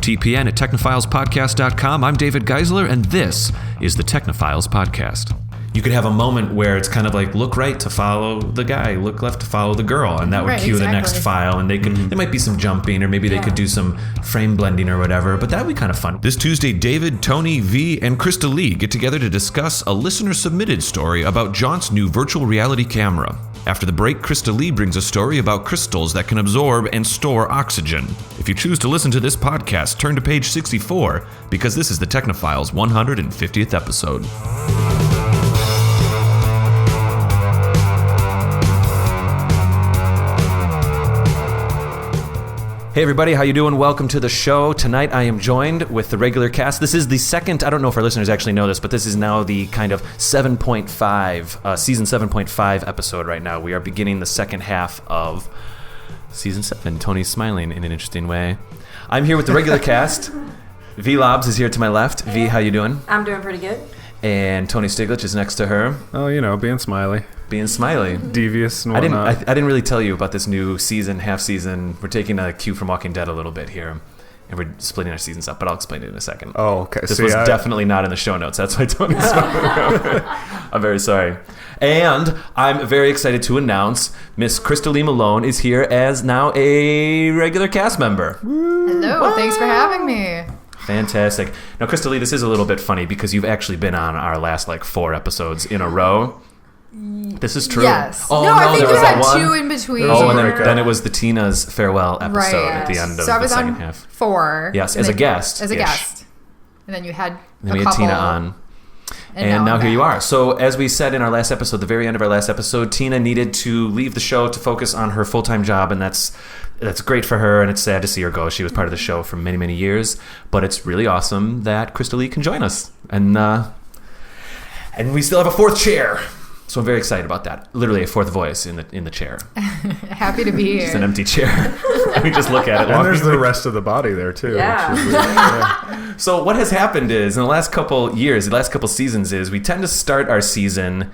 TPN at technophilespodcast.com. I'm David Geisler, and this is the Technophiles Podcast. You could have a moment where it's kind of like look right to follow the guy, look left to follow the girl, and that would cue the next file. And there might be some jumping, or maybe they could do some frame blending or whatever, but that would be kind of fun. This Tuesday, David, Tony, V, and Krista Lee get together to discuss a listener-submitted story about Jaunt's new virtual reality camera. After the break, Krista Lee brings a story about crystals that can absorb and store oxygen. If you choose to listen to this podcast, turn to page 64, because this is the Technophiles' 150th episode. Hey everybody, how you doing? Welcome to the show. Tonight I am joined with the regular cast. This is the second, I don't know if our listeners actually know this, but this is now the kind of 7.5, season 7.5 episode right now. We are beginning the second half of season 7. Tony's smiling in an interesting way. I'm here with the regular cast. V Lobs is here to my left. V, how you doing? I'm doing pretty good. And Tony Stiglitz is next to her. Oh, you know, being smiley. Being smiley. Devious and whatnot. I didn't really tell you about this new season, half season. We're taking a cue from Walking Dead a little bit here. And we're splitting our seasons up, but I'll explain it in a second. Oh, okay. This was definitely not in the show notes. That's why Tony's smiling. I'm very sorry. And I'm very excited to announce Miss Krista Lee Malone is here as now a regular cast member. Hello, thanks for having me. Fantastic. Now, Krista Lee, this is a little bit funny because you've actually been on our last 4 episodes in a row. This is true. Yes. Oh, no, I think there was had that one. 2 in between. Oh, and then it was the Tina's farewell episode right. at the end of so I the was second on half. 4. Yes, as a guest. As a guest. And then you had then we had Tina on. And now here you are. So as we said in our last episode, the very end of our last episode, Tina needed to leave the show to focus on her full-time job, and that's great for her, and it's sad to see her go. She was part of the show for many, many years, but it's really awesome that Krista Lee can join us. And we still have a 4th chair. So I'm very excited about that. Literally a 4th voice in the chair. Happy to be here. Just an empty chair. And we just look at it. And there's the rest of the body there, too. Yeah. So what has happened is, in the last couple years, the last couple seasons, is we tend to start our season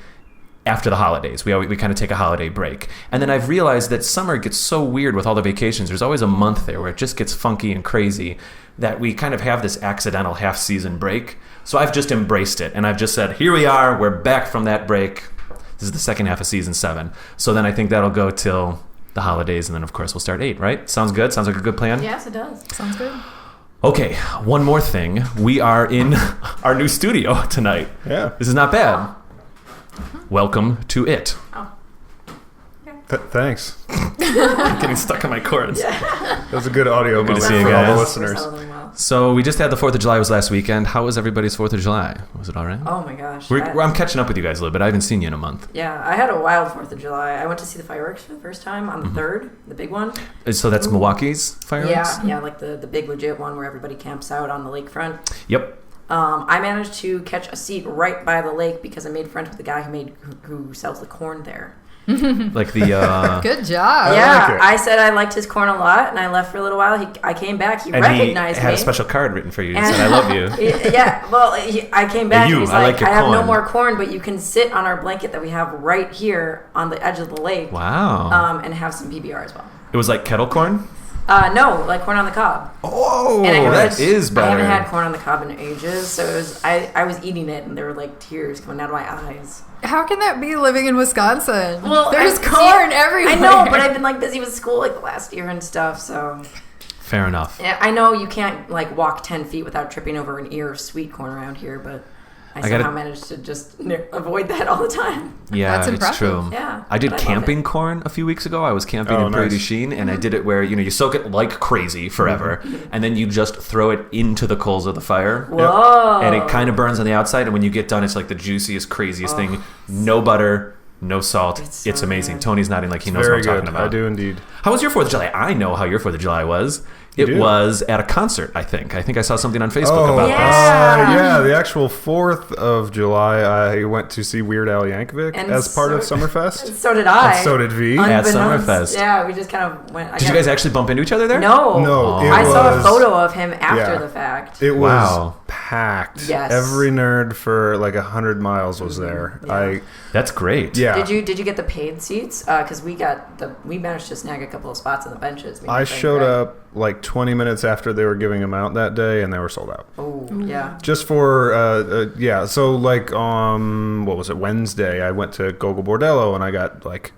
after the holidays. We kind of take a holiday break. And then I've realized that summer gets so weird with all the vacations. There's always a month there where it just gets funky and crazy that we kind of have this accidental half-season break. So I've just embraced it. And I've just said, here we are. We're back from that break. This is the second half of season 7. So then I think that'll go till the holidays. And then, of course, we'll start 8, right? Sounds good? Sounds like a good plan? Yes, it does. Sounds good. Okay, one more thing. We are in our new studio tonight. Yeah. This is not bad. Welcome to it. Oh. Thanks. I'm getting stuck on my cords. That was a good audio Good to moment see you for all the guys. listeners. So we just had the 4th of July was last weekend. How was everybody's 4th of July? Was it all right? Oh my gosh. I'm catching up with you guys a little bit. I haven't seen you in a month. Yeah, I had a wild 4th of July. I went to see the fireworks for the first time on the 3rd, the big one. So that's Milwaukee's fireworks? Yeah, like the big legit one where everybody camps out on the lakefront. Yep. I managed to catch a seat right by the lake because I made friends with the guy who sells the corn there. Like the... Good job. Yeah, like it. I said I liked his corn a lot, and I left for a little while. I came back. He recognized he had me. a special card written for you. He said, I love you. Yeah, well, I came back and he's I like, like your I have no corn. more corn, but you can sit on our blanket that we have right here on the edge of the lake. Wow. And have some PBR as well. It was like kettle corn? No, like corn on the cob. Oh, And that is better. I haven't had corn on the cob in ages, so it was, I was eating it, and there were like tears coming out of my eyes. How can that be living in Wisconsin? Well, there's corn everywhere. I know, but I've been like busy with school like the last year and stuff, so. Fair enough. Yeah, I know you can't like walk 10 feet without tripping over an ear of sweet corn around here, but I somehow managed to just avoid that all the time. Yeah, That's it's impressive. true. Yeah, I did but I love camping it. corn a few weeks ago. I was camping in Prairie du Chien, and I did it where you soak it like crazy forever, and then you just throw it into the coals of the fire. Whoa! And it kind of burns on the outside, and when you get done, it's like the juiciest, craziest thing. No butter, no salt. It's amazing. good. Tony's nodding like he knows what I'm talking about. I do indeed. How was your 4th of July? I know how your 4th of July was. It was at a concert, I think. I think I saw something on Facebook about this. Yeah, the actual 4th of July, I went to see Weird Al Yankovic And as part of Summerfest. So did I. And so did V. At Unbeknownst- Summerfest. Yeah, we just kind of went. Did you guys actually bump into each other there? No. No, it I saw a was- photo of him after yeah. the fact. It was Wow. packed. Yes. Every nerd for like 100 miles was there. Yeah. That's great. Did you get the paid seats? Because we managed to snag a couple of spots on the benches. I showed up like 20 minutes after they were giving them out that day, and they were sold out. Oh, yeah. Just for, so like what was it, Wednesday, I went to Gogol Bordello, and I got like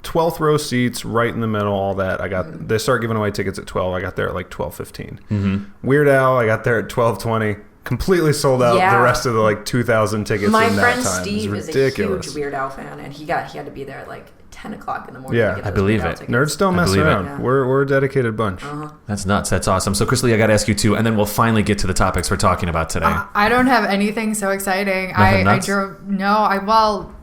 12th row seats right in the middle, all that. They start giving away tickets at 12. I got there at like 12:15. Mm-hmm. Weird Al, I got there at 12:20. Completely sold out the rest of the like 2,000 tickets My in that friend time. Steve is a huge Weird Al fan, and he had to be there at like 10 o'clock in the morning. Yeah, to get I believe it. Nerds don't mess around. Yeah. We're a dedicated bunch. That's nuts. That's awesome. So, Crystal, I got to ask you too, and then we'll finally get to the topics we're talking about today. I don't have anything so exciting. Nothing I nuts? drove down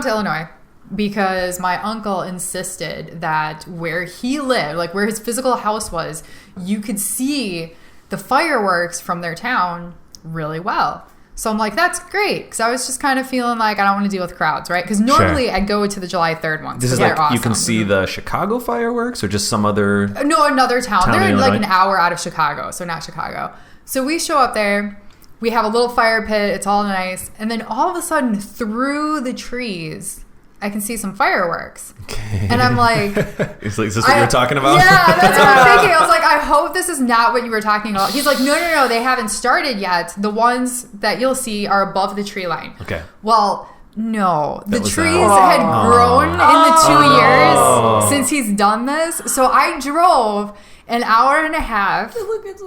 to Illinois because my uncle insisted that where he lived, like where his physical house was, you could see the fireworks from their town really well. So I'm like, that's great, because I was just kind of feeling like I don't want to deal with crowds, right? Because normally I go to the July 3rd ones. This is they're like awesome. you can see the Chicago fireworks or just some other... No, another town. Town They're in like Illinois? an hour out of Chicago, so not Chicago. So we show up there. We have a little fire pit. It's all nice. And then all of a sudden, through the trees, I can see some fireworks. Okay. And I'm like... Is this what you're talking about? Yeah, that's what I'm thinking. I was like, I hope this is not what you were talking about. He's like, no, they haven't started yet. The ones that you'll see are above the tree line. Okay. Well... No, the was trees that. had grown in the 2 years since he's done this. So I drove an hour and a half to look at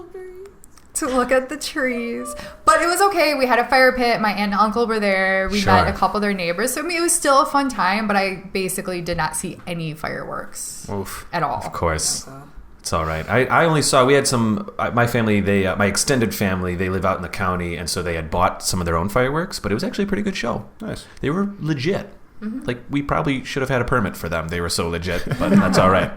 the trees. But it was okay. We had a fire pit. My aunt and uncle were there. We met a couple of their neighbors. So I mean, it was still a fun time, but I basically did not see any fireworks at all. Of course. It's all right. I only saw, we had some, my family, my extended family, they live out in the county, and so they had bought some of their own fireworks, but it was actually a pretty good show. Nice. They were legit. Mm-hmm. Like, we probably should have had a permit for them. They were so legit, but that's all right.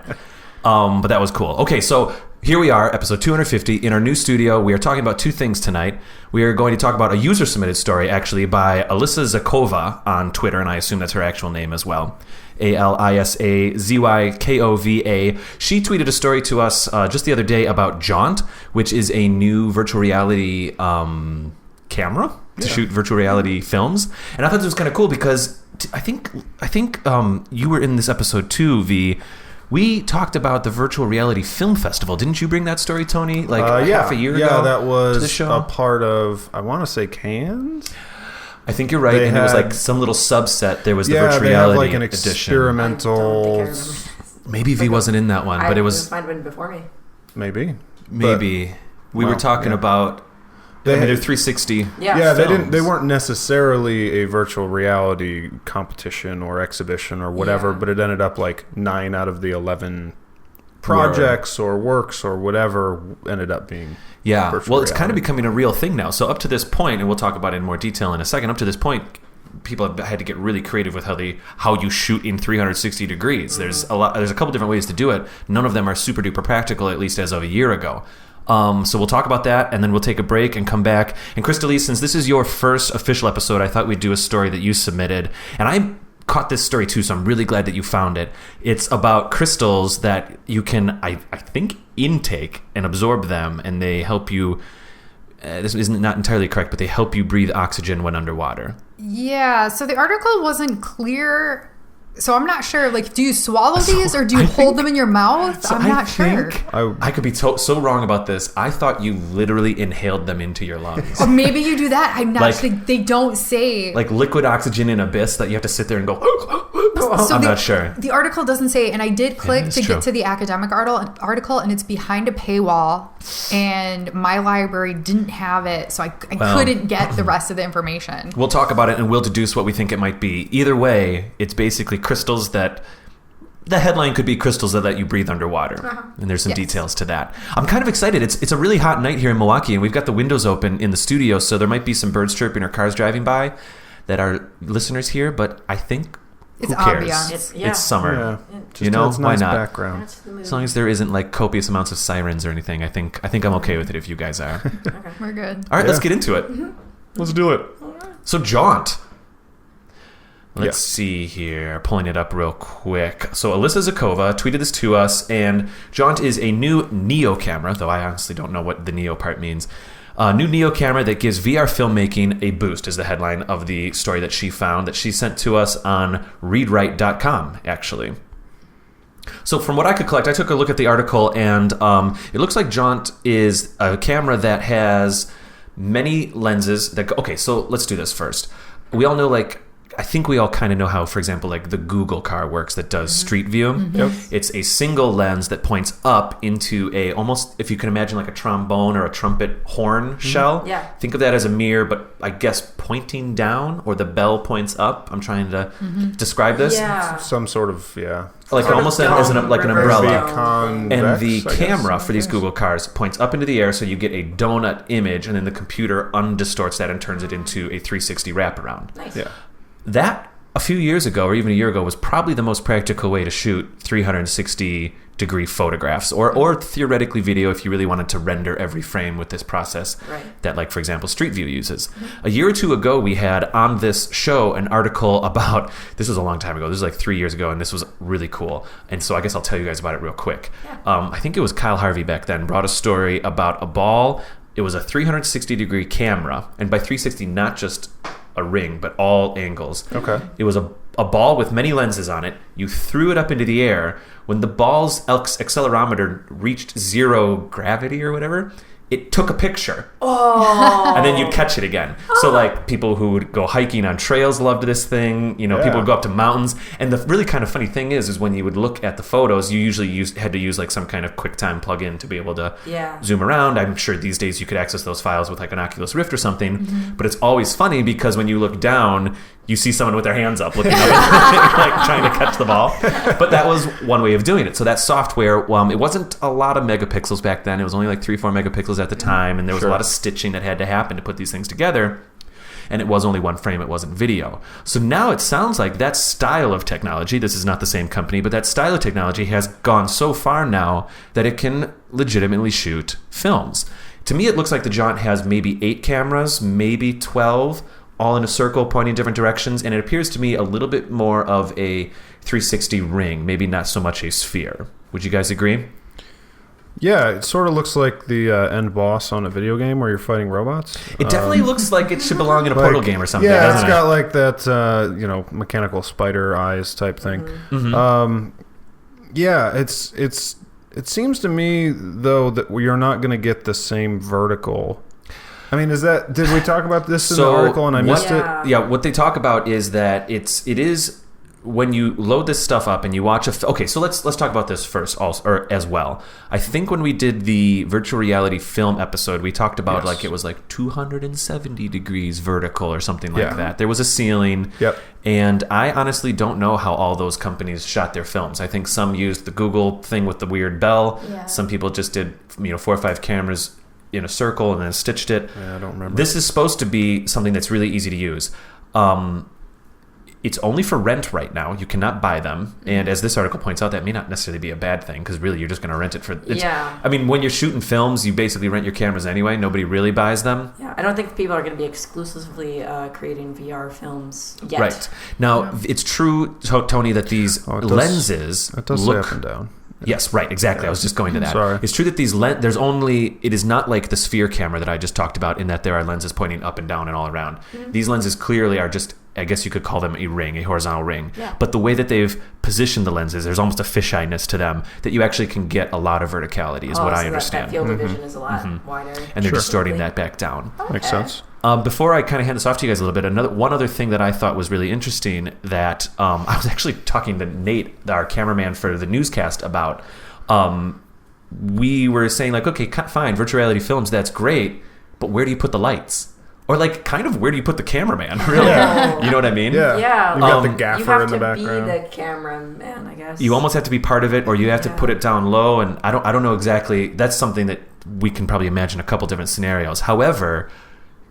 But that was cool. Okay, so here we are, episode 250 in our new studio. We are talking about two things tonight. We are going to talk about a user-submitted story, actually, by Alyssa Zakova on Twitter, and I assume that's her actual name as well. ALISAZYKOVA. She tweeted a story to us just the other day about Jaunt, which is a new virtual reality camera to shoot virtual reality films. And I thought this was kind of cool because I think you were in this episode too, V. We talked about the Virtual Reality Film Festival. Didn't you bring that story, Tony? Half a year ago? Yeah, that was to the show? a part of, I want to say, Cannes? I think you're right. It was like some little subset. There was the virtual they reality have like an edition. experimental... Maybe V wasn't in that one, but it was... It might have been before me. Maybe. Maybe. We were talking about... they're 360. Yeah, they weren't necessarily a virtual reality competition or exhibition or whatever, but it ended up like 9 out of the 11 projects or works or whatever ended up being virtual it's kind of becoming a real thing now. So up to this point, and we'll talk about it in more detail in a second, up to this point, people have had to get really creative with how you shoot in 360 degrees. There's a couple different ways to do it. None of them are super duper practical, at least as of a year ago. So we'll talk about that, and then we'll take a break and come back. And Crystal, since this is your first official episode, I thought we'd do a story that you submitted. And I caught this story too, so I'm really glad that you found it. It's about crystals that you can, I think, intake and absorb them, and they help you... this is not entirely correct, but they help you breathe oxygen when underwater. Yeah, so the article wasn't clear... So I'm not sure, like, do you swallow these or do you hold them in your mouth? So I'm not sure. I could be so wrong about this. I thought you literally inhaled them into your lungs. Or maybe you do that. I'm not sure. They don't say. Like liquid oxygen in abyss that you have to sit there and go, I'm not sure. The article doesn't say, and I did click to get to the academic article, and it's behind a paywall, and my library didn't have it, so I couldn't get the rest of the information. We'll talk about it, and we'll deduce what we think it might be. Either way, it's basically crystals that... The headline could be crystals that let you breathe underwater. And there's some details to that. I'm kind of excited. It's a really hot night here in Milwaukee, and we've got the windows open in the studio, so there might be some birds chirping or cars driving by that are listeners here, but I think... It's who cares? ambiance. It's summer. You know, why nice not? Background. As long as there isn't like copious amounts of sirens or anything, I think I'm okay with it if you guys are. Okay. We're good. All right, let's get into it. Let's do it. So Jaunt. Let's see here. Pulling it up real quick. So Alyssa Zakova tweeted this to us, and Jaunt is a new Neo camera, though I honestly don't know what the Neo part means. A new Neo camera that gives VR filmmaking a boost is the headline of the story that she found that she sent to us on readwrite.com, actually. So from what I could collect, I took a look at the article, and it looks like Jaunt is a camera that has many lenses that go... Okay, so let's do this first. We all know, like, I think we all kind of know how, for example, like the Google car works that does Street View. Yep. It's a single lens that points up into a, almost, if you can imagine like a trombone or a trumpet horn shell. Yeah. Think of that as a mirror, but I guess pointing down, or the bell points up. I'm trying to describe this. Yeah. Some sort of, yeah. Like Sort of almost as an, like an reverse umbrella. dome. Convex, And the I guess. camera for these Google cars points up into the air, so you get a donut image, and then the computer undistorts that and turns it into a 360 wraparound. Nice. Yeah. That, a few years ago, or even a year ago, was probably the most practical way to shoot 360-degree photographs, or theoretically video if you really wanted to render every frame with this process that, like, for example, Street View uses. A year or two ago, we had on this show an article about, this was a long time ago, this was like 3 years ago, and this was really cool. And so I guess I'll tell you guys about it real quick. Yeah. I think it was Kyle Harvey back then, brought a story about a ball. It was a 360-degree camera, and by 360, not just a ring, but all angles. Okay. It was a ball with many lenses on it. You threw it up into the air. When the ball's accelerometer reached zero gravity or whatever, it took a picture. Oh. And then you'd catch it again. So, like, people who would go hiking on trails loved this thing. You know, people would go up to mountains. And the really kind of funny thing is when you would look at the photos, you usually had to use like some kind of QuickTime plugin to be able to zoom around. I'm sure these days you could access those files with like an Oculus Rift or something. But it's always funny because when you look down, you see someone with their hands up looking up, like trying to catch the ball. But that was one way of doing it. So that software, it wasn't a lot of megapixels back then. It was only like 3-4 megapixels at the time, and there was a lot of stitching that had to happen to put these things together. And it was only one frame, it wasn't video. So now it sounds like that style of technology, this is not the same company, but that style of technology has gone so far now that it can legitimately shoot films. To me, it looks like the Jaunt has maybe 8 cameras, maybe 12, all in a circle pointing different directions, and it appears to me a little bit more of a 360 ring, maybe not so much a sphere. Would you guys agree? Yeah, it sort of looks like the end boss on a video game where you're fighting robots. It definitely looks like it should belong in a Portal game or something. Yeah, it's doesn't it? got like that, mechanical spider eyes type thing. Yeah, it seems to me though that you're not going to get the same vertical. I mean, did we talk about this in the article and I missed it? Yeah, what they talk about is that it is when you load this stuff up and you watch okay, so let's talk about this first also, or as well. I think when we did the virtual reality film episode, we talked about like it was like 270 degrees vertical or something like that. There was a ceiling. Yep. And I honestly don't know how all those companies shot their films. I think some used the Google thing with the weird bell. Yeah. Some people just did 4 or 5 cameras in a circle and then stitched it. Yeah, I don't remember. This is supposed to be something that's really easy to use. It's only for rent right now. You cannot buy them. And as this article points out, that may not necessarily be a bad thing because really you're just going to rent it for... I mean, when you're shooting films, you basically rent your cameras anyway. Nobody really buys them. Yeah, I don't think people are going to be exclusively creating VR films yet. Right. Now, it's true, Tony, that these lenses look... up and down. Yes, right, exactly. I was just going to that. Sorry. It's true that it is not like the sphere camera that I just talked about in that there are lenses pointing up and down and all around. These lenses clearly are just, I guess you could call them a ring, a horizontal ring. Yeah. But the way that they've positioned the lenses, there's almost a fishiness to them that you actually can get a lot of verticality is what I understand. That field of vision is a lot wider. And they're distorting that back down. Okay. Makes sense. Before I kind of hand this off to you guys a little bit, one other thing that I thought was really interesting that I was actually talking to Nate, our cameraman for the newscast, about. We were saying like, okay, fine, virtual reality films, that's great, but where do you put the lights? Or like, kind of, where do you put the cameraman? Really, you know what I mean? Yeah. You got the gaffer in the background. You have to be the cameraman, I guess. You almost have to be part of it, or you have to put it down low. And I don't know exactly. That's something that we can probably imagine a couple different scenarios. However,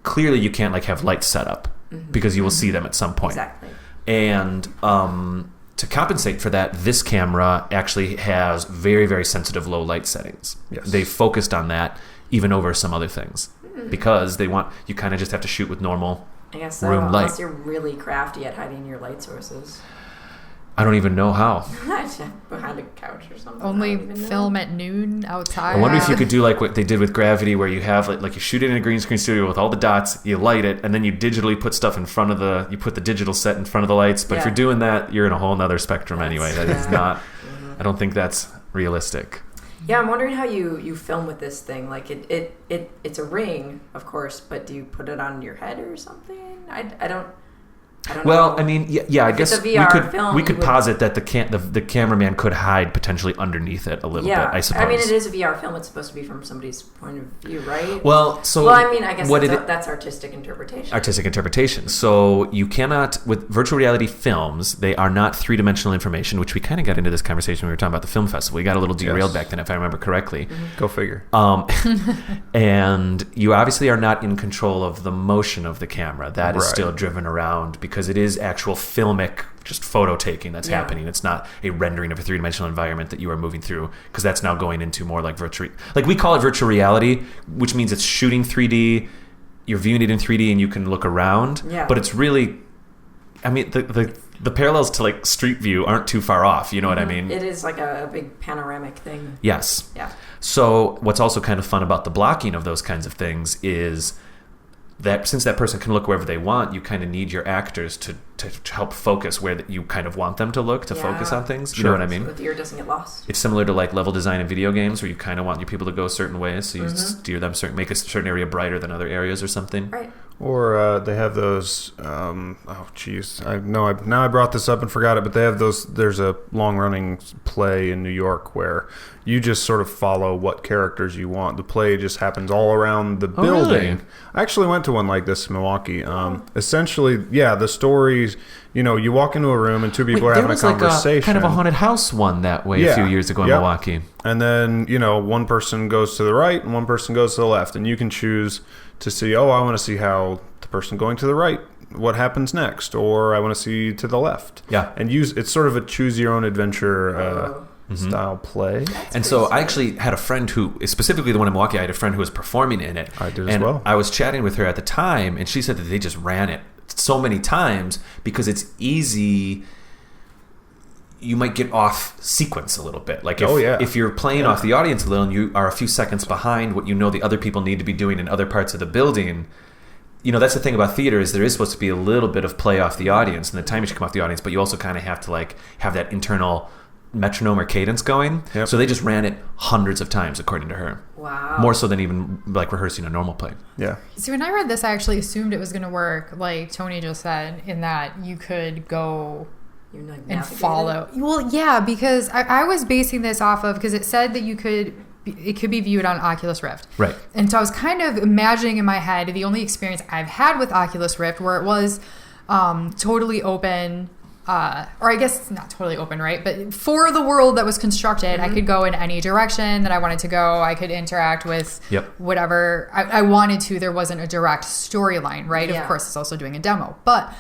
clearly you can't like have lights set up because you will see them at some point. Exactly. And to compensate for that, this camera actually has very, very sensitive low light settings. Yes. They focused on that even over some other things because you kind of just have to shoot with normal I guess so, room light. Unless you're really crafty at hiding your light sources. I don't even know how. Behind a couch or something. Only film at noon outside. I wonder if you could do like what they did with Gravity, where you have like you shoot it in a green screen studio with all the dots, you light it, and then you digitally put stuff in front of you put the digital set in front of the lights. But if you're doing that, you're in a whole nother spectrum anyway. That is not I don't think that's realistic. Yeah, I'm wondering how you film with this thing. Like it's a ring, of course, but do you put it on your head or something? I don't Well, know. I mean, yeah. I If guess it's a VR film, we could you would- posit that the cameraman could hide potentially underneath it a little bit. I suppose. I mean, it is a VR film. It's supposed to be from somebody's point of view, right? Well, I mean, I guess that's artistic interpretation. Artistic interpretation. So you cannot, with virtual reality films, they are not three-dimensional information, which we kind of got into this conversation when we were talking about the film festival. We got a little derailed back then, if I remember correctly. Mm-hmm. Go figure. And you obviously are not in control of the motion of the camera. That is Right. still driven around because it is actual filmic, just photo taking that's happening. It's not a rendering of a three-dimensional environment that you are moving through, because that's now going into more like virtual. Like we call it virtual reality, which means it's shooting 3D. You're viewing it in 3D and you can look around. Yeah. But it's really, I mean, the parallels to like Street View aren't too far off. You know what I mean? It is like a big panoramic thing. Yes. Yeah. So what's also kind of fun about the blocking of those kinds of things is that since that person can look wherever they want, you kind of need your actors to help focus where you kind of want them to look, to focus on things. You know what I mean? So the ear doesn't get lost. It's similar to like level design in video games where you kind of want your people to go certain ways, so you steer them make a certain area brighter than other areas or something. Right. Or they have those. Now I brought this up and forgot it, but they have those. There's a long-running play in New York where you just sort of follow what characters you want. The play just happens all around the building. Really? I actually went to one like this in Milwaukee. Essentially, the stories. You walk into a room and two people are having a conversation. Like kind of a haunted house one that way a few years ago in Milwaukee. And then, one person goes to the right and one person goes to the left. And you can choose to see, I want to see how the person going to the right, what happens next. Or I want to see to the left. Yeah. And it's sort of a choose your own adventure style play. And so I actually had a friend who, specifically the one in Milwaukee, I had a friend who was performing in it. I did as well. I was chatting with her at the time, and she said that they just ran it so many times because it's easy. You might get off sequence a little bit. Like if you're playing off the audience a little and you are a few seconds behind what the other people need to be doing in other parts of the building, that's the thing about theater is there is supposed to be a little bit of play off the audience and the time you should come off the audience, but you also kind of have to like have that internal metronome or cadence going. Yep. So they just ran it hundreds of times, according to her. Wow. More so than even like rehearsing a normal play. Yeah. So when I read this, I actually assumed it was going to work, like Tony just said, in that you could go and follow. Well, yeah, because I was basing this off of, because it said that it could be viewed on Oculus Rift. Right. And so I was kind of imagining in my head the only experience I've had with Oculus Rift where it was totally open, or I guess not totally open, right? But for the world that was constructed, I could go in any direction that I wanted to go. I could interact with whatever I wanted to. There wasn't a direct storyline, right? Yeah. Of course, it's also doing a demo. But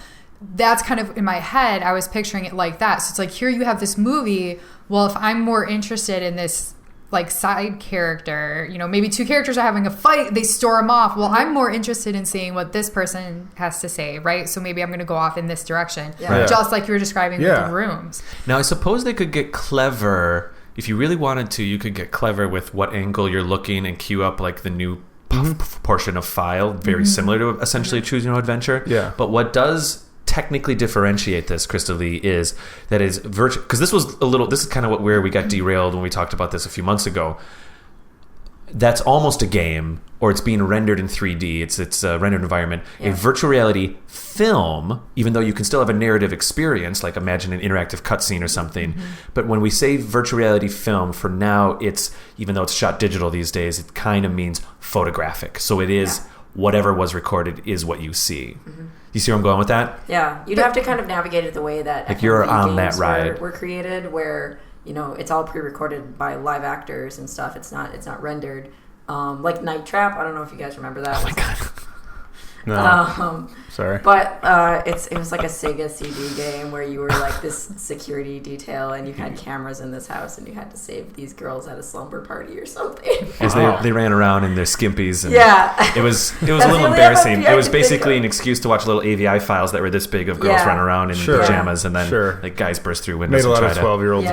that's kind of in my head, I was picturing it like that. So it's like, here you have this movie. Well, if I'm more interested in this like side character, maybe two characters are having a fight, they store them off. Well, I'm more interested in seeing what this person has to say, right? So maybe I'm going to go off in this direction, just like you were describing with the rooms. Now, I suppose they could get clever. If you really wanted to, you could get clever with what angle you're looking and queue up like the new portion of file, very similar to essentially Choose Your Own Adventure. Yeah. But what does technically differentiate this, Krista Lee, is that is virtual, because this is kind of where we got derailed when we talked about this a few months ago. That's almost a game, or it's being rendered in 3D. It's a rendered environment. Yeah. A virtual reality film, even though you can still have a narrative experience, like imagine an interactive cutscene or something. But when we say virtual reality film, for now, even though it's shot digital these days, it kind of means photographic. So it is whatever was recorded is what you see. You see where I'm going with that? Yeah, you'd have to kind of navigate it the way that like you're on that ride were created, where it's all pre-recorded by live actors and stuff. It's not rendered. Like Night Trap. I don't know if you guys remember that. Oh my god. No. Sorry. But it was like a Sega CD game where you were like this security detail and you had cameras in this house and you had to save these girls at a slumber party or something. As they ran around in their skimpies. And it was a little embarrassing. It was basically an excuse to watch little AVI files that were this big of girls running around in pajamas and then like guys burst through windows. Made a lot of 12-years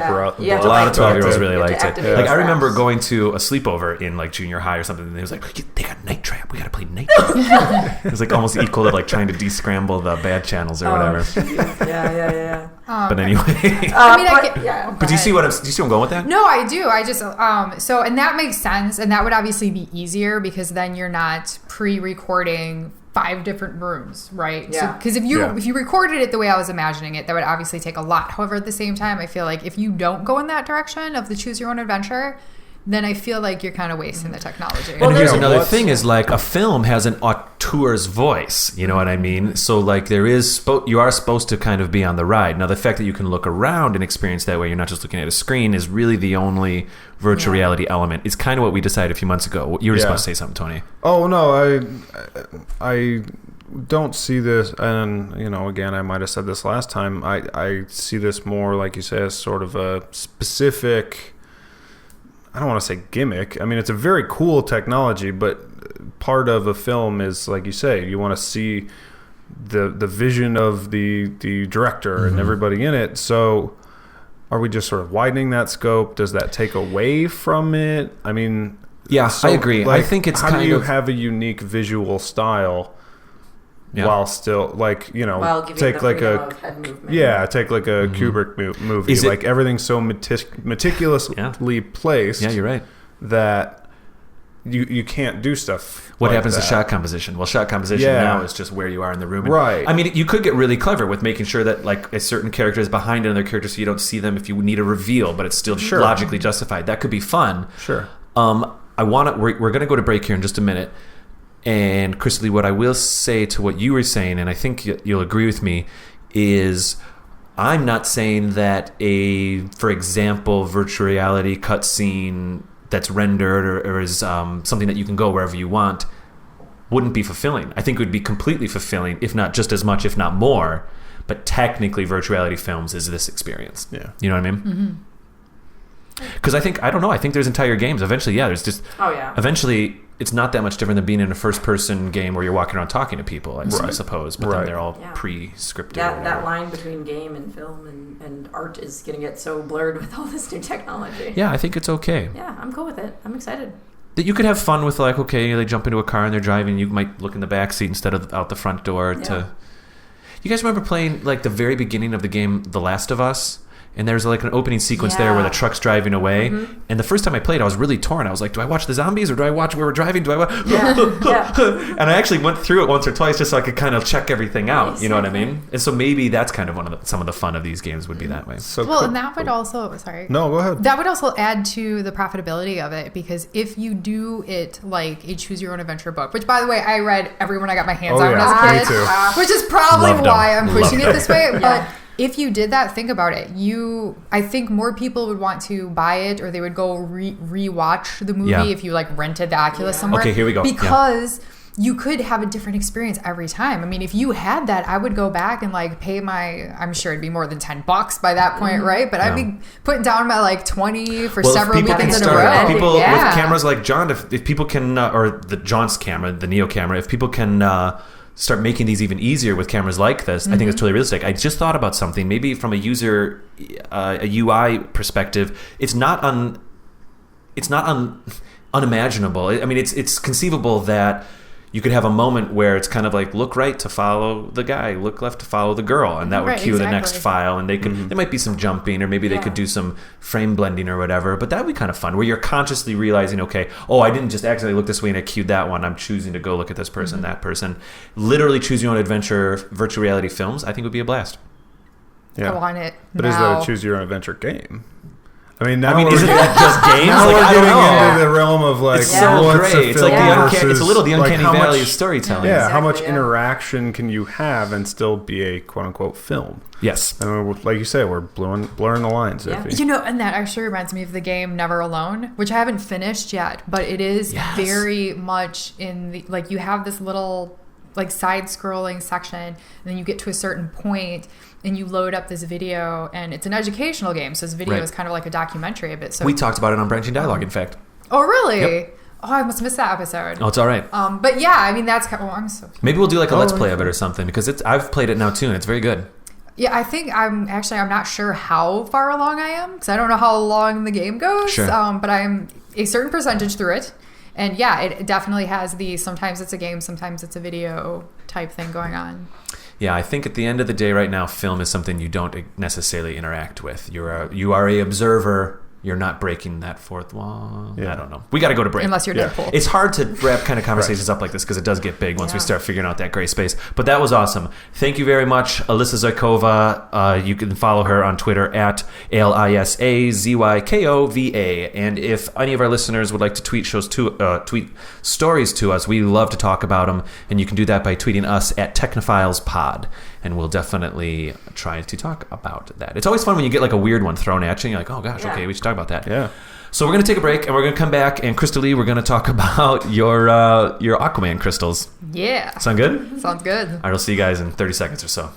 a lot of 12-years really liked it. Like I remember going to a sleepover in like junior high or something and it was like, they got Night Trap. We got to play Night Trap. It was like almost equal to like trying to to descramble the bad channels or whatever. Yeah. But anyway, But do you see where I'm going with that? No, I do. I just and that makes sense, and that would obviously be easier because then you're not pre-recording 5 different rooms, right? Yeah. Because if you recorded it the way I was imagining it, that would obviously take a lot. However, at the same time, I feel like if you don't go in that direction of the choose your own adventure, then I feel like you're kind of wasting the technology. And here's another thing is like a film has an auteur's voice, you know what I mean? So like you are supposed to kind of be on the ride. Now the fact that you can look around and experience that way, you're not just looking at a screen, is really the only virtual reality element. It's kind of what we decided a few months ago. You were supposed to say something, Tony. Oh no, I don't see this, and again, I might have said this last time. I see this more, like you say, as sort of a specific, I don't want to say gimmick. I mean, it's a very cool technology, but part of a film is, like you say, you want to see the vision of the director and everybody in it. So are we just sort of widening that scope? Does that take away from it? I mean, yeah, I agree. I think it's how do you have a unique visual style while still while giving take the like freedom of head movement. take like a Kubrick movie, like everything's so meticulously placed. Yeah, you're right. That you can't do stuff. What like happens that. to shot composition? Well, shot composition now is just where you are in the room. And, right. I mean, you could get really clever with making sure that like a certain character is behind another character, so you don't see them if you need a reveal, but it's still logically justified. That could be fun. Sure. We're going to go to break here in just a minute. And Chris Lee, what I will say to what you were saying, and I think you'll agree with me, is I'm not saying that for example, virtual reality cutscene that's rendered or is something that you can go wherever you want wouldn't be fulfilling. I think it would be completely fulfilling, if not just as much, if not more. But technically, virtual reality films is this experience. Yeah. You know what I mean? Because I think there's entire games. Eventually, eventually, it's not that much different than being in a first-person game where you're walking around talking to people, I suppose. But then they're all pre-scripted. That line between game and film and art is going to get so blurred with all this new technology. Yeah, I think it's okay. Yeah, I'm cool with it. I'm excited. That you could have fun with, like, okay, they jump into a car and they're driving. You might look in the back seat instead of out the front door. You guys remember playing, like, the very beginning of the game The Last of Us? And there's like an opening sequence there where the truck's driving away. And the first time I played, I was really torn. I was like, do I watch the zombies or do I watch where we're driving? Do I watch? And I actually went through it once or twice just so I could kind of check everything out. You know what I mean? And so maybe that's kind of some of the fun of these games would be that way. And that would also, No, go ahead. That would also add to the profitability of it, because if you do it like a choose your own adventure book, which by the way, I read every one I got my hands on when I was a kid, me too. which is probably why I'm pushing it this way. Yeah. But if you did that, think about it. I think more people would want to buy it, or they would go re-watch the movie if you like rented the Oculus somewhere. Okay, here we go. Because you could have a different experience every time. I mean, if you had that, I would go back and like pay I'm sure it'd be more than $10 by that point, right? But I'd be putting down my like 20 for several weekends in a row. People with cameras like John, if people can, or John's camera, the Neo camera, if people can start making these even easier with cameras like this, I think it's totally realistic. I just thought about something. Maybe from a user, a UI perspective, it's not unimaginable. I mean, it's conceivable that you could have a moment where it's kind of like look right to follow the guy, look left to follow the girl, and that would cue the next file. And they could there might be some jumping, or maybe they could do some frame blending or whatever. But that would be kind of fun, where you're consciously realizing, okay, I didn't just accidentally look this way and I cued that one. I'm choosing to go look at this person, that person. Literally choose your own adventure virtual reality films, I think would be a blast. Yeah. I want it. But is that a choose your own adventure game? I mean, isn't that just games? Now like, we're I don't know. getting into the realm of like, It's so what's great. a It's like film it's a little the uncanny like valley of storytelling. Yeah, how Exactly, much interaction can you have and still be a quote unquote film? Yes. And like you say, we're blurring the lines. Yeah. Iffy. And that actually reminds me of the game Never Alone, which I haven't finished yet, but it is very much in the, like, you have this little like side scrolling section, and then you get to a certain point and you load up this video, and it's an educational game, so this video is kind of like a documentary a bit. So we talked about it on Branching Dialogue, in fact. Oh, really? Yep. Oh, I must have missed that episode. Oh, it's all right. But yeah, I mean, that's kind of, I'm so... Maybe we'll do like a let's play of it or something, because I've played it now too, and it's very good. Yeah, I think I'm not sure how far along I am, because I don't know how long the game goes. Sure. But I'm a certain percentage through it. And yeah, it definitely has sometimes it's a game, sometimes it's a video type thing going on. Yeah, I think at the end of the day right now, film is something you don't necessarily interact with. You are a observer. You're not breaking that fourth wall. Yeah. I don't know. We got to go to break. Unless you're Deadpool. It's hard to wrap kind of conversations up like this because it does get big once we start figuring out that gray space. But that was awesome. Thank you very much, Alyssa Zykova. You can follow her on Twitter at ALISAZYKOVA. And if any of our listeners would like to tweet stories to us, we love to talk about them. And you can do that by tweeting us at TechnophilesPod. And we'll definitely try to talk about that. It's always fun when you get like a weird one thrown at you. And you're like, oh gosh, okay, we should talk about that. Yeah. So we're going to take a break and we're going to come back. And Crystal Lee, we're going to talk about your Aquaman crystals. Yeah. Sound good? Sounds good. All right, we'll see you guys in 30 seconds or so.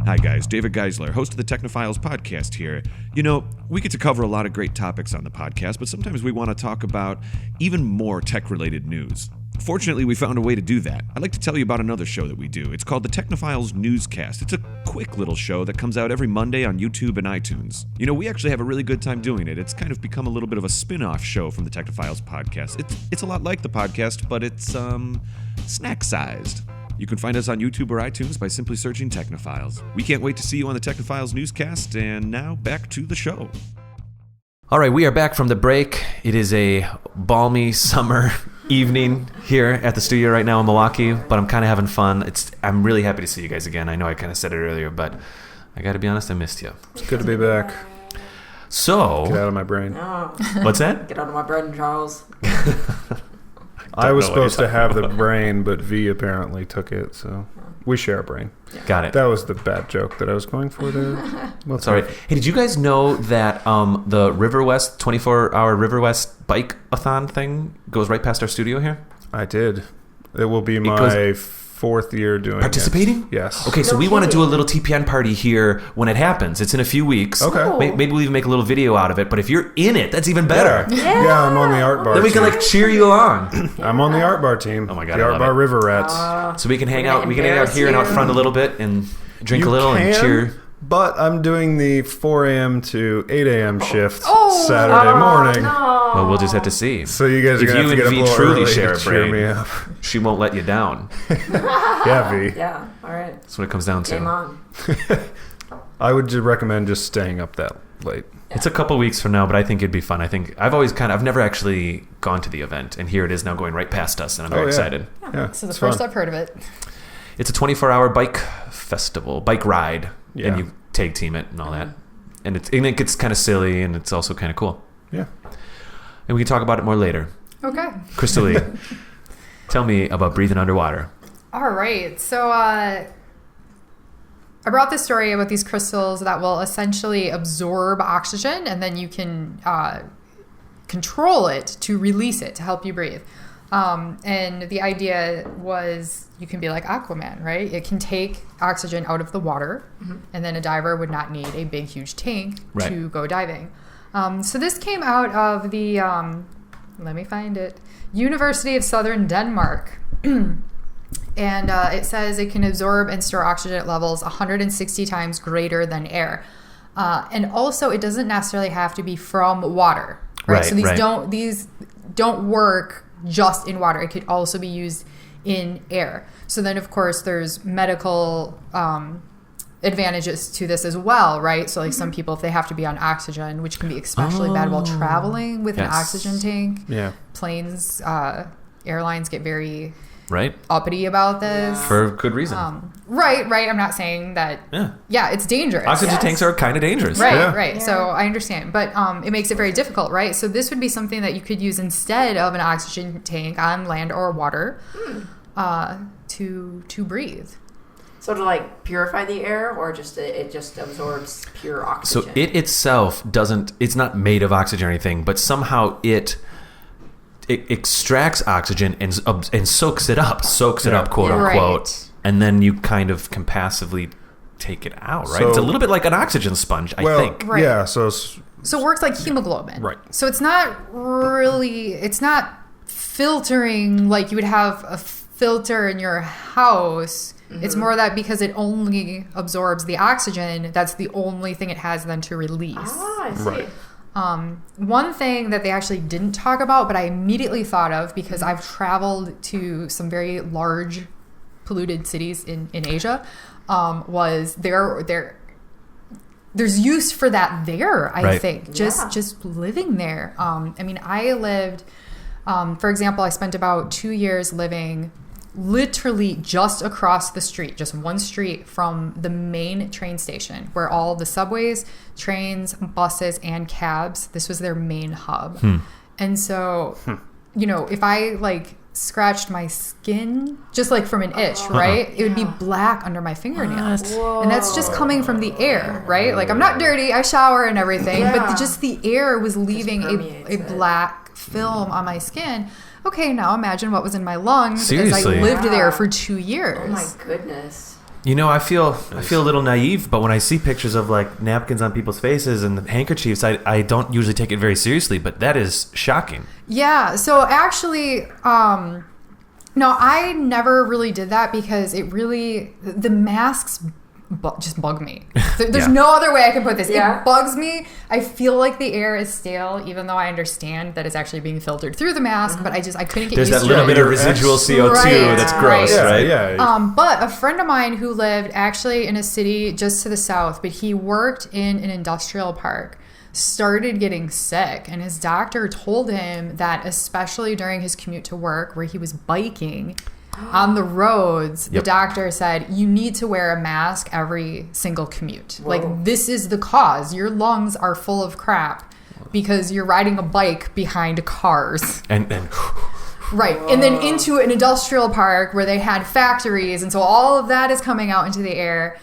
Hi guys, David Geisler, host of the Technophiles podcast here. You know, we get to cover a lot of great topics on the podcast, but sometimes we want to talk about even more tech-related news. Fortunately, we found a way to do that. I'd like to tell you about another show that we do. It's called the Technophiles Newscast. It's a quick little show that comes out every Monday on YouTube and iTunes. You know, we actually have a really good time doing it. It's kind of become a little bit of a spin-off show from the Technophiles podcast. It's a lot like the podcast, but it's snack-sized. You can find us on YouTube or iTunes by simply searching Technophiles. We can't wait to see you on the Technophiles Newscast, and now back to the show. All right, we are back from the break. It is a balmy summer evening here at the studio right now in Milwaukee, but I'm kind of having fun. I'm really happy to see you guys again. I know I kind of said it earlier, but I got to be honest, I missed you. It's good to be back. So, get out of my brain. Oh. What's that? Get out of my brain, Charles. I was supposed to have the brain, but V apparently took it, so we share a brain. Yeah. Got it. That was the bad joke that I was going for there. Well, sorry. Hey, did you guys know that the River West 24-hour River West bike-a-thon thing goes right past our studio here? I did. It will be my fourth year doing participating? It. Yes. Okay, so we want to do a little TPN party here when it happens. It's in a few weeks. Okay. Maybe we'll even make a little video out of it. But if you're in it, that's even better. Yeah, I'm on the art bar. Then we can like cheer you along. I'm on the art bar team. Oh my god, the art bar River Rats. So we can hang out. We can hang out here and out front a little bit and drink a little and cheer. But I'm doing the 4 a.m. to 8 a.m. shift Saturday morning. No. Well, we'll just have to see. So you guys are going to have to get up a little truly early share to a cheer brain, me up. She won't let you down. Yeah, V. Yeah, all right. That's what it comes down to. Game on. I would recommend just staying up that late. It's a couple weeks from now, but I think it'd be fun. I think I've never actually gone to the event, and here it is now going right past us, and I'm very excited. Yeah, this is the first I've heard of it. It's a 24-hour bike festival, bike ride, and you tag team it and all that. And it gets kind of silly, and it's also kind of cool. Yeah. And we can talk about it more later. Okay. Crystal Lee, tell me about breathing underwater. All right. So I brought this story about these crystals that will essentially absorb oxygen, and then you can control it to release it to help you breathe. And the idea was you can be like Aquaman, right? It can take oxygen out of the water, and then a diver would not need a big, huge tank to go diving. So this came out of the, let me find it, University of Southern Denmark. And it says it can absorb and store oxygen at levels 160 times greater than air. And also, it doesn't necessarily have to be from water, right? So these don't work just in water. It could also be used in air. So then, of course, there's medical advantages to this as well, right? So like some people, if they have to be on oxygen, which can be especially bad while traveling with an oxygen tank. Yeah. Planes, airlines get very uppity about this. For good reason. Right. I'm not saying that. Yeah, it's dangerous. Oxygen tanks are kind of dangerous. Right. Yeah. So I understand. But it makes it very difficult, right? So this would be something that you could use instead of an oxygen tank on land or water to breathe. So to like purify the air, or just it just absorbs pure oxygen? So it itself it's not made of oxygen or anything, but somehow it extracts oxygen and soaks it up, quote unquote, and then you kind of can passively take it out, right? So, it's a little bit like an oxygen sponge, I think. Right. Yeah, so it works like hemoglobin. Right. So it's not filtering like you would have a filter in your house. It's more that because it only absorbs the oxygen, that's the only thing it has then to release. I see. One thing that they actually didn't talk about, but I immediately thought of because I've traveled to some very large polluted cities in Asia, was there's use for that there, I think. Just living there. I mean, I lived, for example, I spent about 2 years living literally just across the street, just one street from the main train station where all the subways, trains, buses, and cabs, this was their main hub. And so, you know, if I like scratched my skin just like from an itch, right? It would be black under my fingernails. And that's just coming from the air, right? Like I'm not dirty, I shower and everything, but just the air was leaving a black film on my skin. Okay, now imagine what was in my lungs as I lived there for 2 years. Oh my goodness. You know, I feel a little naive, but when I see pictures of like napkins on people's faces and handkerchiefs, I don't usually take it very seriously, but that is shocking. Yeah, so actually, no, I never really did that because the masks just bug me. There's no other way I can put this. It bugs me. I feel like the air is stale, even though I understand that it's actually being filtered through the mask, but I couldn't get used to it. There's that little bit of residual CO2 that's gross, right? Yeah. But a friend of mine who lived actually in a city just to the south, but he worked in an industrial park, started getting sick, and his doctor told him that especially during his commute to work where he was biking on the roads, the doctor said, you need to wear a mask every single commute. Whoa. Like, this is the cause. Your lungs are full of crap because you're riding a bike behind cars. And right. And then into an industrial park where they had factories. And so all of that is coming out into the air.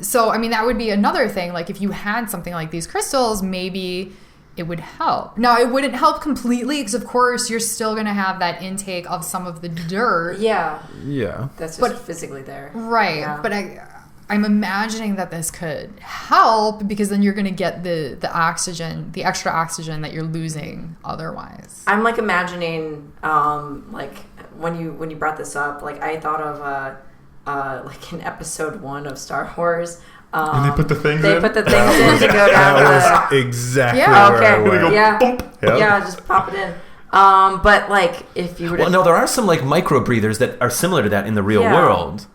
So, I mean, that would be another thing. Like, if you had something like these crystals, maybe it would help. Now, it wouldn't help completely because, of course, you're still going to have that intake of some of the dirt. Yeah. That's just physically there. Right. Yeah. But I'm imagining that this could help because then you're going to get the oxygen, the extra oxygen that you're losing otherwise. I'm like imagining, like when you brought this up, like I thought of like in episode 1 of Star Wars. And they put the things in? They put the things in to go down that was exactly where I went. Yeah, just pop it in. But like if you were Well, no, there are some like micro breathers that are similar to that in the real world.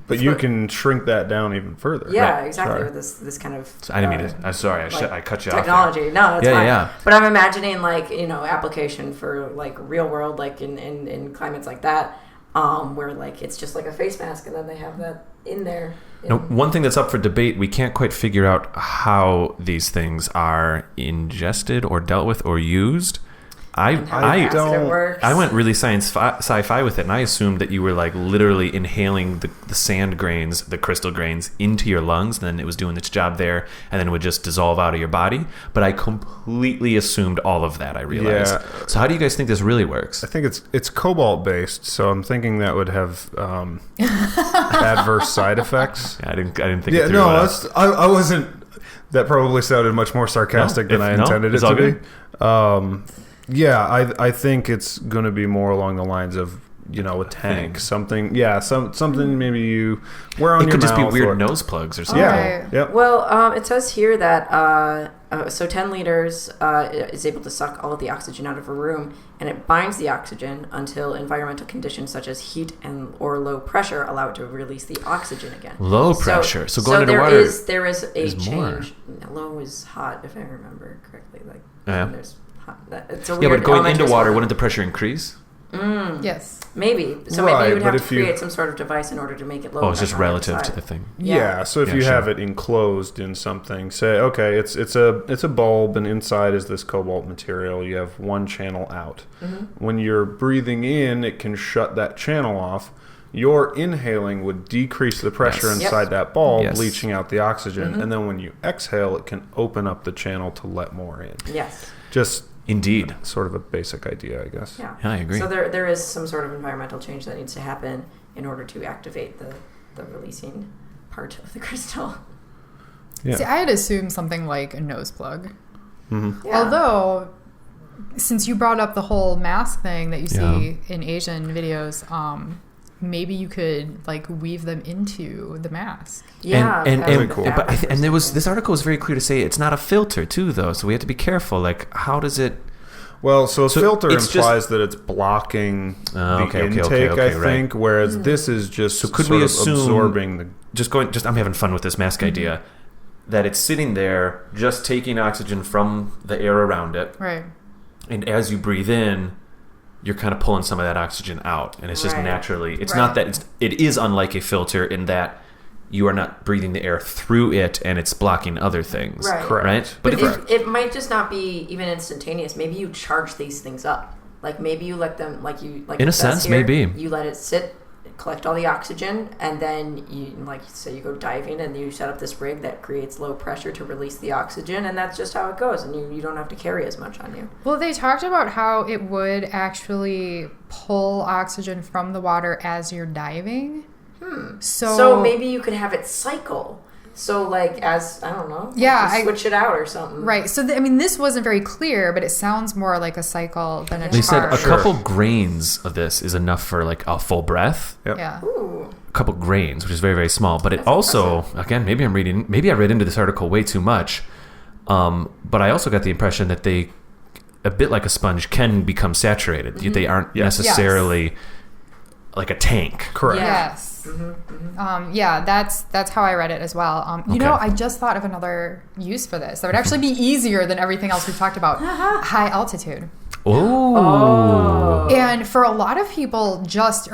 But you can shrink that down even further. Yeah, exactly. With this kind of I didn't mean to. I'm sorry. I cut you off. Technology. No, it's fine. Yeah. But I'm imagining like, you know, application for like real world, like in climates like that, where like it's just like a face mask and then they have that in there. Now, one thing that's up for debate, we can't quite figure out how these things are ingested or dealt with or used. I went really sci-fi with it, and I assumed that you were like literally inhaling the sand grains, the crystal grains, into your lungs, and then it was doing its job there, and then it would just dissolve out of your body. But I completely assumed all of that, I realized. Yeah. So how do you guys think this really works? I think it's cobalt based, so I'm thinking that would have adverse side effects. Yeah, I didn't think. Yeah, no, I wasn't. That probably sounded much more sarcastic than I intended it to be. Yeah, I think it's going to be more along the lines of, you know, a tank, something. Yeah, something maybe you wear on your mouth. It could just be weird nose plugs or something. Yeah. Yep. Well, it says here that so 10 liters is able to suck all of the oxygen out of a room, and it binds the oxygen until environmental conditions such as heat or low pressure allow it to release the oxygen again. Low pressure. So going underwater. There is a change. More. Low is hot, if I remember correctly. Like there's. It's a weird but going into water, wouldn't the pressure increase? Yes. Maybe. So maybe you would have to create some sort of device in order to make it low. Oh, it's just relative to the thing. Yeah. So if you have it enclosed in something, say, okay, it's a bulb, and inside is this cobalt material. You have one channel out. Mm-hmm. When you're breathing in, it can shut that channel off. Your inhaling would decrease the pressure inside that bulb, leaching out the oxygen. Mm-hmm. And then when you exhale, it can open up the channel to let more in. Yes. Just indeed, sort of a basic idea, I guess. Yeah, I agree. So there is some sort of environmental change that needs to happen in order to activate the releasing part of the crystal. Yeah. See, I had assumed something like a nose plug. Mm-hmm. Yeah. Although, since you brought up the whole mask thing that you see in Asian videos, maybe you could like weave them into the mask. Yeah, and that would be cool. be but interesting. and there was this article was very clear to say it's not a filter too, though. So we have to be careful. Like, how does it? Well, so a filter it's just- implies that it's blocking the intake, I think, whereas this is just could sort we of assume- absorbing the... I'm having fun with this mask idea. That it's sitting there, just taking oxygen from the air around it, Right. and as you breathe in, you're kind of pulling some of that oxygen out, and it's just Right. naturally. It's Right. not that it is unlike a filter in that you are not breathing the air through it, and it's blocking other things. Right. Correct. Right? But if it might just not be even instantaneous. Maybe you charge these things up. Like maybe you let them, like In a it says sense, maybe. you let it sit, collect all the oxygen, and then you, like, say you go diving and you set up this rig that creates low pressure to release the oxygen, and that's just how it goes, and you don't have to carry as much on you. Well, they talked about how it would actually pull oxygen from the water as you're diving. So maybe you could have it cycle. So like as I don't know, Yeah, just switch it out or something. Right. So, I mean, this wasn't very clear, but it sounds more like a cycle than a they said a charge. couple grains of this is enough for like a full breath. Yep. Yeah. Ooh. A couple grains, which is very, very small. But it also, again, maybe I read into this article way too much. But I also got the impression that they, a bit like a sponge, can become saturated. They aren't Yes. necessarily like a tank. Correct. Yeah. Yes. Yeah, that's how I read it as well. You know, I just thought of another use for this that would actually be easier than everything else we've talked about. High altitude. Oh. And for a lot of people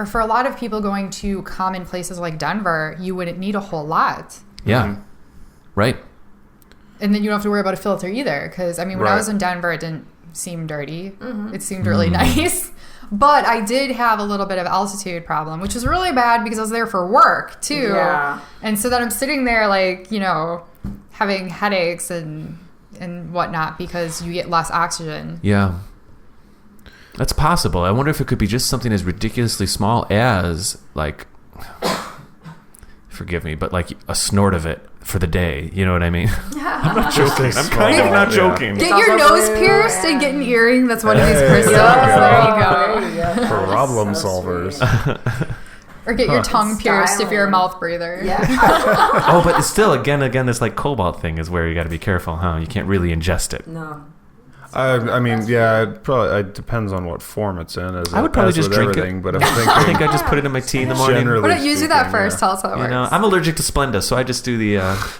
for a lot of people going to common places like Denver, you wouldn't need a whole lot. Yeah. Right. And then you don't have to worry about a filter either. Because, I mean, when I Right. was in Denver, it didn't seem dirty. It seemed really nice. But I did have a little bit of altitude problem, which was really bad because I was there for work, too. Yeah. And so then I'm sitting there, like, you know, having headaches and whatnot because you get less oxygen. Yeah. That's possible. I wonder if it could be just something as ridiculously small as, like, forgive me, but like a snort of it for the day. You know what I mean? I'm not joking. I'm kind of not joking. Get Sounds your like nose really pierced and get an earring that's one of these crystals. there There you go. Problem solvers. Or get your tongue pierced if you're a Styling. mouth breather. Yeah. Oh, but it's still, again, this like cobalt thing is where you got to be careful, huh? You can't really ingest it. No. I mean, yeah, it depends on what form it's in. I would probably as just with drink it. everything, but I'm I think thinking I just put it in my tea in the morning. generally Why don't you do that speaking, first? yeah. Tell us how it You works. know, I'm allergic to Splenda, so I just do the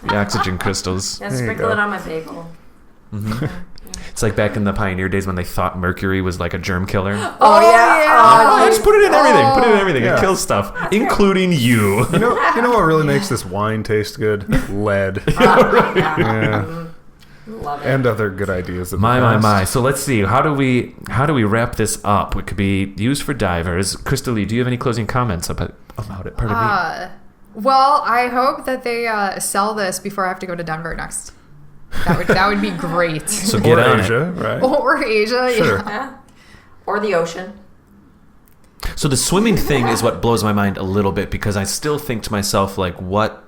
oxygen crystals. Yeah, There you sprinkle go. it on my bagel. It's like back in the pioneer days when they thought mercury was like a germ killer. Oh, yeah. Oh, just put it in everything. Put it in everything. Yeah. It kills stuff, including you. You know what really makes this wine taste good? Lead. Yeah. Yeah. Love it. And other good ideas. in the My. past. So let's see. How do we wrap this up? It could be used for divers. Crystal Lee, do you have any closing comments about it? Pardon me. Well, I hope that they sell this before I have to go to Denver next. That would be great. So get Or on Asia, it. right? Or Asia, Sure. yeah. Yeah. Or the ocean. So the swimming thing is what blows my mind a little bit because I still think to myself like, what?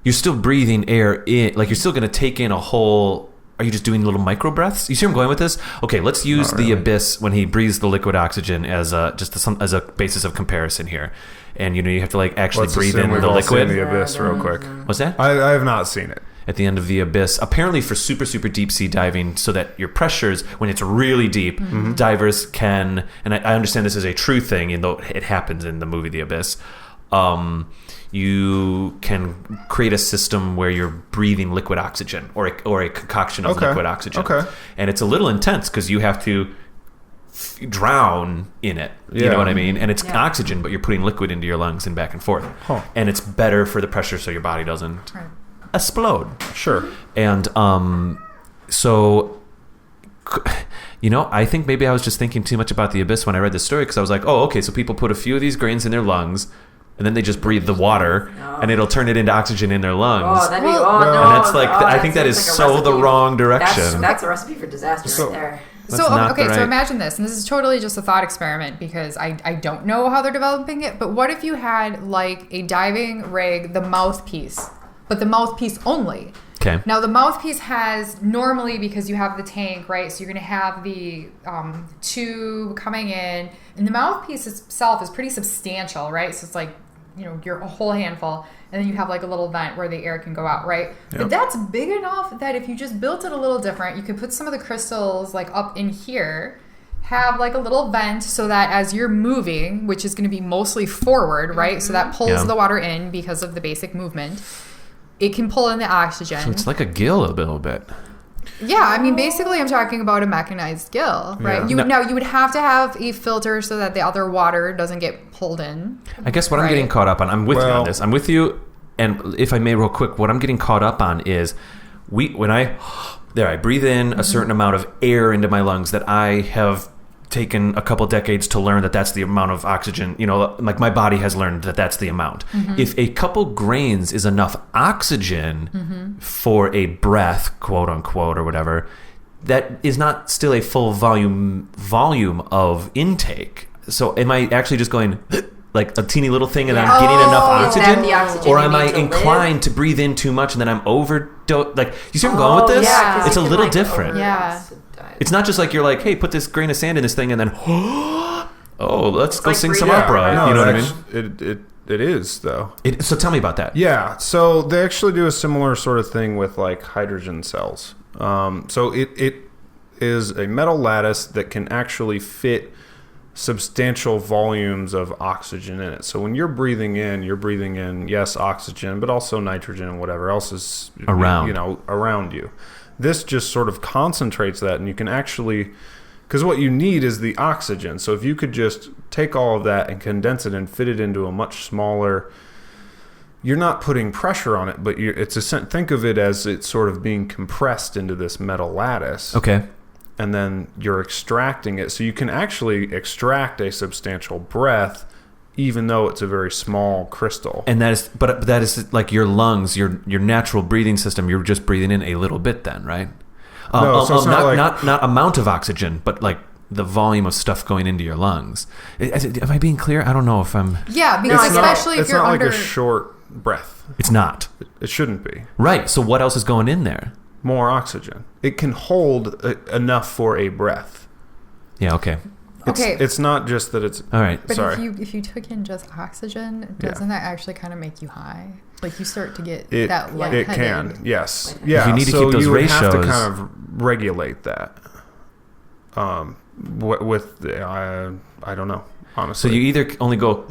You're still breathing air in, like you're still going to take in a whole. Are you just doing little micro breaths? You see where I'm going with this? Okay, let's use Not the really. abyss when he breathes the liquid oxygen as as a basis of comparison here, and you have to like actually Let's breathe assume in we've the all liquid. seen the abyss real quick. What's that? I have not seen it. At the end of the abyss, apparently for super, super deep sea diving, so that your pressures, when it's really deep, divers can, and I understand this is a true thing, even though it happens in the movie The Abyss, you can create a system where you're breathing liquid oxygen or a concoction of Okay. liquid oxygen. Okay. And it's a little intense because you have to drown in it. You Yeah. know what I mean? And it's Yeah. oxygen, but you're putting liquid into your lungs and back and forth. Huh. And it's better for the pressure so your body doesn't Right. explode. Sure. And so, I think maybe I was just thinking too much about the abyss when I read this story because I was like, oh, okay, so people put a few of these grains in their lungs and then they just breathe the water and it'll turn it into oxygen in their lungs. Oh, that'd be. Well- Oh, no. and that's like, oh, I think that is seems like a so the recipe. wrong direction. That's a recipe for disaster So- right there. That's So not okay, the so right- imagine this, and this is totally just a thought experiment because I don't know how they're developing it. But what if you had like a diving rig, the mouthpiece, but the mouthpiece only, Okay. Now the mouthpiece has normally, because you have the tank, right? So you're going to have the tube coming in, and the mouthpiece itself is pretty substantial, right? So it's like, you're a whole handful, and then you have like a little vent where the air can go out, right? Yep. But that's big enough that if you just built it a little different, you could put some of the crystals like up in here, have like a little vent so that as you're moving, which is going to be mostly forward, right? So that pulls the water in because of the basic movement. It can pull in the oxygen. So it's like a gill a little bit. Yeah, I mean, basically, I'm talking about a mechanized gill, right? Yeah. You would have to have a filter so that the other water doesn't get pulled in. I guess what I'm getting caught up on, I'm with you on this. I'm with you, and if I may, real quick, what I'm getting caught up on is when I breathe in a certain amount of air into my lungs that I have taken a couple decades to learn that that's the amount of oxygen, like my body has learned that that's the amount. If a couple grains is enough oxygen for a breath, quote unquote, or whatever, that is not still a full volume of intake. So am I actually just going like a teeny little thing and I'm getting enough Is that oxygen? the oxygen Or you am need I to inclined to breathe in too much and then I'm overdose? Like, you see where I'm going with this? Yeah, 'cause It's a you can, little like, different. Yeah. It's not just like you're like, hey, put this grain of sand in this thing and then, let's go like sing some breathing. opera. No, You know what I mean? It is, though. So tell me about that. Yeah, so they actually do a similar sort of thing with like hydrogen cells. So it is a metal lattice that can actually fit substantial volumes of oxygen in it. So when you're breathing in, yes, oxygen, but also nitrogen and whatever else is around you. This just sort of concentrates that, and you can actually, because what you need is the oxygen. So if you could just take all of that and condense it and fit it into a much smaller, you're not putting pressure on it, but think of it as it's sort of being compressed into this metal lattice. Okay. And then you're extracting it. So you can actually extract a substantial breath, even though it's a very small crystal. And that is like your lungs, your natural breathing system. You're just breathing in a little bit, then, right? No, so it's not amount of oxygen, but like the volume of stuff going into your lungs. Am I being clear? I don't know if I'm. Yeah, because especially if you're it's not under. like a short breath. It's not. It shouldn't be. Right. So what else is going in there? More oxygen. It can hold enough for a breath. Yeah. Okay. It's not just that it's all right. But sorry. if you took in just oxygen, doesn't that actually kind of make you high? Like you start to get It lightheaded. can, yes. Yeah. You need to so keep those you would have to ratios. kind of regulate that. I don't know, So honestly. you either only go,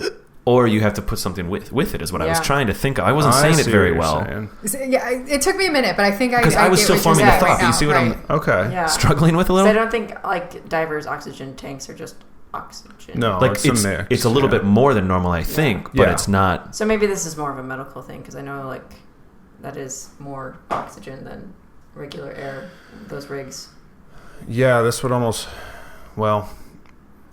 or you have to put something with it. Is what I was Yeah. trying to think of. I wasn't saying it see very what you're well saying. Yeah, it took me a minute, but I think because I was get still what you're forming the saying thought. right Do you now, see what right. I'm Okay. Yeah. struggling with a So little? I don't think like divers' oxygen tanks are just oxygen. No, Like it's it's a mix. it's a little yeah. bit more than normal, I think, but Yeah. it's not. So maybe this is more of a medical thing because I know like that is more oxygen than regular air. Those rigs. Yeah, this would almost. Well,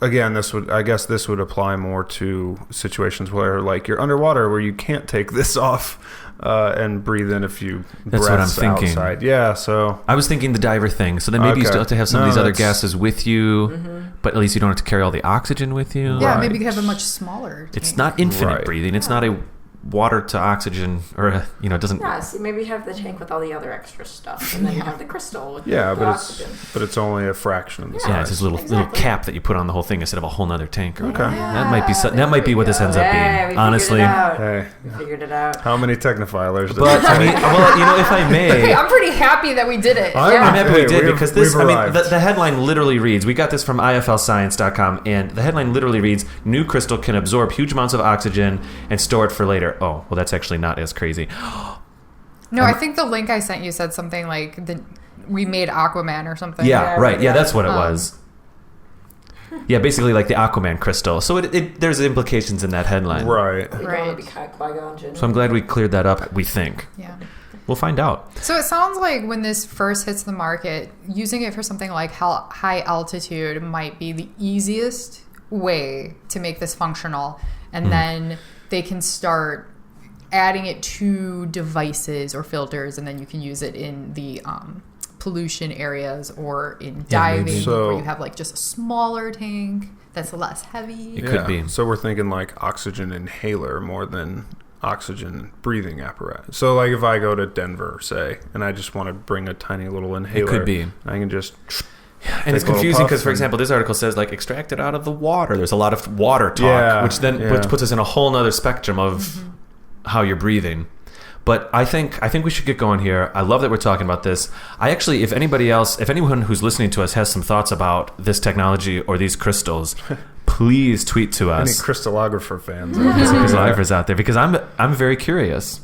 again, I guess this would apply more to situations where like you're underwater where you can't take this off and breathe in a few That's what I'm breaths thinking. outside. Yeah, so I was thinking the diver thing. So then maybe you Okay. still have to have some of No, these other that's- gases with you, but at least you don't have to carry all the oxygen with you. Yeah, Right. maybe you could have a much smaller. It's tank. not infinite Right. breathing. It's not a water to oxygen or it doesn't. Yeah. See, maybe you have the tank with all the other extra stuff, and then you have the crystal with yeah, the but oxygen. it's only a fraction of the Yeah, size. it's just a little Exactly. cap that you put on the whole thing instead of a whole nother tank. Or Okay. whatever. That might be what this ends up Hey, we being. Honestly, figured it out. Hey, We figured it out. how many technophilers? does but it I mean, take? well, if I may. Okay, I'm pretty happy that we did it. I'm I'm happy we did we've- because this, we've I mean, arrived. the headline literally reads, we got this from iflscience.com, and the headline literally reads, new crystal can absorb huge amounts of oxygen and store it for later. Oh, well, that's actually not as crazy. No, I think the link I sent you said something like we made Aquaman or something. Yeah, Yeah, right. Yeah, yeah. that's what it was. Yeah, basically like the Aquaman crystal. So there's implications in that headline. Right. Right. Qui-Gon Jinn. So I'm glad we cleared that up, we think. Yeah. We'll find out. So it sounds like when this first hits the market, using it for something like high altitude might be the easiest way to make this functional. And then they can start adding it to devices or filters, and then you can use it in the pollution areas or in Yeah, maybe. diving So- where you have like just a smaller tank that's less heavy. It could be. So we're thinking like oxygen inhaler more than oxygen breathing apparatus. So like if I go to Denver, say, and I just want to bring a tiny little inhaler, It could be. I can just And it's take a little confusing puff because, for and- example, this article says like extract it out of the water. There's a lot of water talk, Yeah, which puts us in a whole nother spectrum of how you're breathing. But I think we should get going here. I love that we're talking about this. I actually, if anyone who's listening to us has some thoughts about this technology or these crystals, please tweet to any us. crystallographer fans. Crystallographers out there, because I'm very curious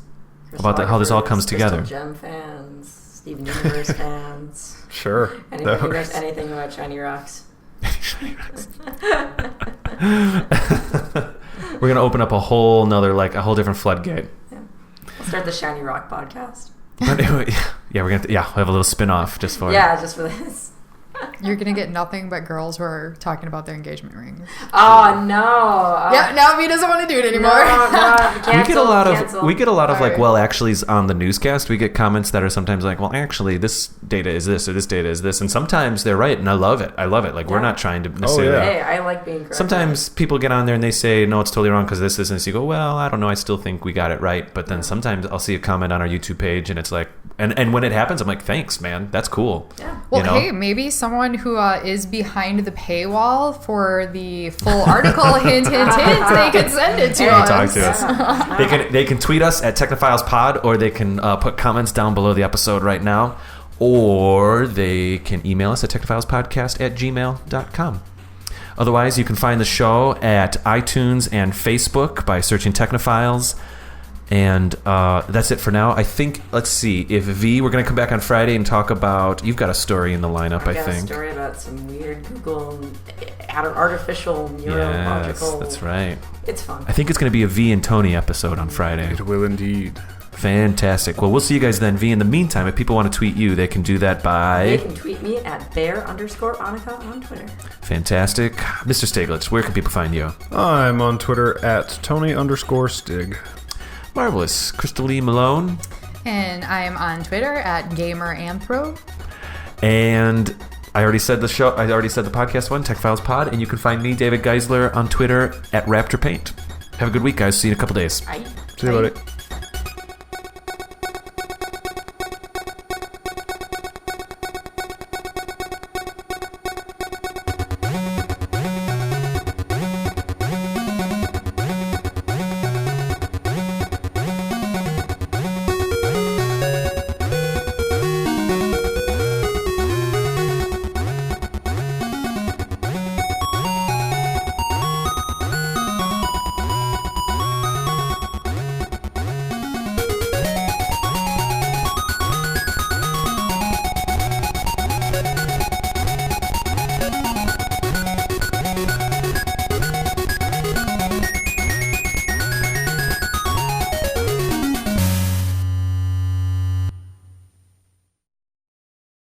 about how this all comes together. Crystal Gem fans, Steven Universe fans. Sure. Anything about shiny rocks. We're gonna open up a whole different floodgate. We'll start the Shiny Rock podcast. We'll have a little spin-off just for Just for this. You're gonna get nothing but girls who are talking about their engagement rings. Oh no! Yeah, now he doesn't want to do it anymore. We get a lot of Sorry. actuallys on the newscast. We get comments that are sometimes like, well, actually, this data is this or this data is this, and sometimes they're right, and I love it. Like we're not trying to necessarily. Hey, I like being correct. Sometimes people get on there and they say, no, it's totally wrong because this, and so you go, well, I don't know, I still think we got it right. But then sometimes I'll see a comment on our YouTube page and it's like, and when it happens, I'm like, thanks, man, that's cool. Yeah. Well, hey, maybe someone who is behind the paywall for the full article, hint, hint, hint, they can send it to us. Talk to us. They can tweet us at TechnophilesPod, or they can put comments down below the episode right now, or they can email us at technophilespodcast@gmail.com. Otherwise, you can find the show at iTunes and Facebook by searching Technophiles. And that's it for now. I think, let's see, if we're going to come back on Friday and talk about, you've got a story in the lineup, I got think. a story about some weird Google artificial neurological. Yes, that's right. It's fun. I think it's going to be a V and Tony episode on Friday. It will indeed. Fantastic. Well, we'll see you guys then, V. In the meantime, if people want to tweet you, they can do that by... They can tweet me at bear_Annika on Twitter. Fantastic. Mr. Staglitz, where can people find you? I'm on Twitter at Tony_Stig. Marvelous. Crystal Lee Malone. And I'm on Twitter at GamerAnthro. And I already said the podcast one, Tech Files Pod, and you can find me, David Geisler, on Twitter at Raptor Paint. Have a good week, guys. See you in a couple days. See you, buddy.